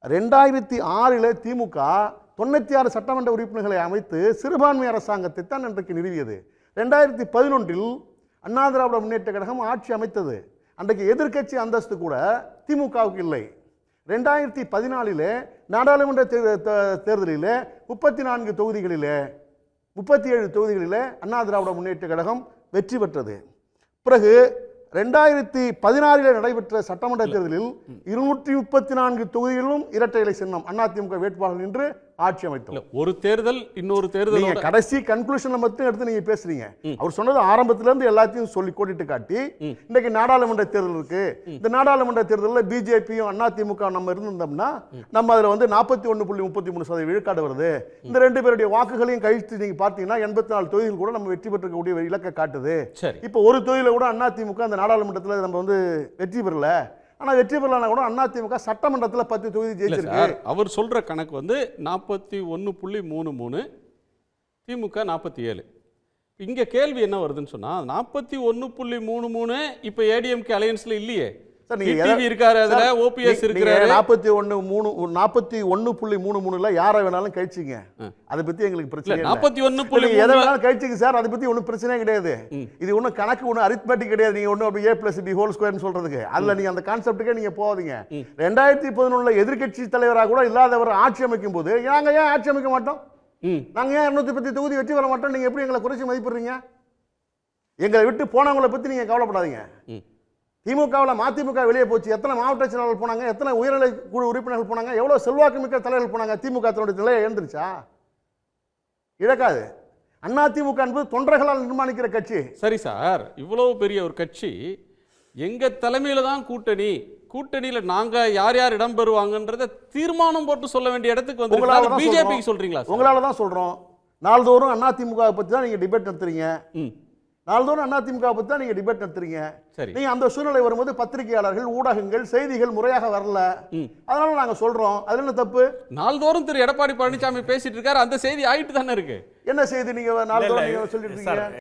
2006 திமுக 96 சட்டமன்ற உறுப்பினர்களை அமைத்து சிறுபான்மை அரசாங்கத்தை தான் இன்றைக்கு நிறுவியது. 2011 அண்ணா திராவிட முன்னேற்ற கழகம் ஆட்சி அமைத்தது. அன்றைக்கு எதிர்க்கட்சி அந்தஸ்து கூட திமுகவுக்கு இல்லை. 2014 நாடாளுமன்ற தேர்தலில் 34 தொகுதிகளிலே 37 தொகுதிகளிலே அண்ணா திராவிட முன்னேற்ற கழகம் வெற்றி பெற்றது. பிறகு 2016 நடைபெற்ற சட்டமன்ற தேர்தலில் 234 தொகுதிகளிலும் இரட்டை இலை சின்னம் அதிமுக வேட்பாளர் நின்று ஆட்சி அமைத்தோம். ஒரு தேர்தல் இன்னொரு தேர்தல் நீங்க கடைசி கன்க்ளூஷன்ல மட்டும் எடுத்து நீங்க பேசுறீங்க. அவர் சொன்னது ஆரம்பத்துல இருந்து எல்லாத்தையும் சொல்லி கோடிட்டு காட்டி இன்னைக்கு நாடாளுமன்ற தேர்தல் இருக்கு. இந்த நாடாளுமன்ற தேர்தலில் பிஜேபியும் அதிமுக நம்ம இருந்தோம்னா நம்ம அதுல 41.33% விழுக்காடு வருது. இந்த ரெண்டு பேருடைய வாக்குகளையும் கழித்து நீங்க பாத்தீங்கன்னா 84 தொகுதிகள் கூட நம்ம வெற்றி பெற்றக்கூடிய இலக்கை காட்டுது. இப்போ ஒரு தொகுதியில கூட அதிமுக அந்த நாடாளுமன்றத்தில் நம்ம வெற்றி பெறல. ஆனா வெற்றி பெறலனா கூட அதிமுக சட்டமன்றத்தில் 10 தொகுதி ஜெயிச்சிருக்கு. அவர் சொல்ற கணக்கு 41.33, திமுக 47. இங்க கேள்வி என்ன வருதுன்னு சொன்னா 41.33 இப்ப ஏடிஎம்கே அலையன்ஸ்ல இல்லையே. இருக்காரு, அதுல ஓபிஎஸ் இருக்காரு. 41.33ல யாரை வேணாலும் கழிச்சிங்க, அதை பத்தி எங்களுக்கு பிரச்சனை இல்லை. 41. எதை வேணாலும் கழிச்சிங்க சார், அதை பத்தி ஒன்றும் பிரச்சனையே கிடையாது. இது ஒன்றும் கணக்கு ஒன்றும் அரித்மெட்டிக் கிடையாது. நீங்க ஒன்றும் அப்படி a+b² சொல்றதுக்கு அதுல நீங்க அந்த கான்செப்டுக்கே நீங்க போவாதீங்க. 2011 எதிர்கட்சி தலைவராக கூட இல்லாதவர் ஆட்சி அமைக்கும் போது நாங்க ஏன் ஆட்சி அமைக்க மாட்டோம், நாங்க ஏன் 210 தொகுதி வெற்றி பெற மாட்டோம், நீங்க எப்படி எங்களை குறைச்சி மதிப்பிடுறீங்க? எங்களை விட்டு போனவங்களை பத்தி நீங்க கவலைப்படாதீங்க. திமுகவில் மதிமுக வெளியே போச்சு, எத்தனை மாவட்ட செயலாளர்கள் போனாங்க, எத்தனை உயர்நிலை குழு உறுப்பினர்கள் போனாங்க, எவ்வளவு செல்வாக்கு மிக்க தலைவர்கள் போனாங்க. திமுக தன்னுடைய நிலையை எழுந்துருச்சா? இழக்காது. அதிமுக என்பது தொண்டர்களால் நிர்மாணிக்கிற கட்சி. சரி சார், இவ்வளவு பெரிய ஒரு கட்சி, எங்க தலைமையில தான் கூட்டணியில நாங்க யார் யார் இடம் பெறுவாங்கன்றத தீர்மானம் போட்டு சொல்ல வேண்டிய இடத்துக்கு வந்து பிஜேபி சொல்றீங்களா? உங்களால தான் சொல்றோம். நாள்தோறும் அதிமுக பத்தி தான் நீங்க டிபேட் நடத்துறீங்க. நாள்தோறும் அதிமுக பத்தி தான் நீங்க டிபேட் நடத்துறீங்க. நீங்க அந்த சூழ்நிலை வரும்போது பத்திரிகையாளர்கள், ஊடகங்கள், செய்திகள் முறையாக வரல, அதனால நாங்க சொல்றோம். அதுல என்ன தப்பு? நாள்தோறும் திரு எடப்பாடி பழனிசாமி பேசிட்டு இருக்காரு, அந்த செய்தி ஆயிட்டு தானே இருக்கு. என்ன செய்தி நீங்க நாள்தோறும் சொல்லிட்டு இருக்கீங்க?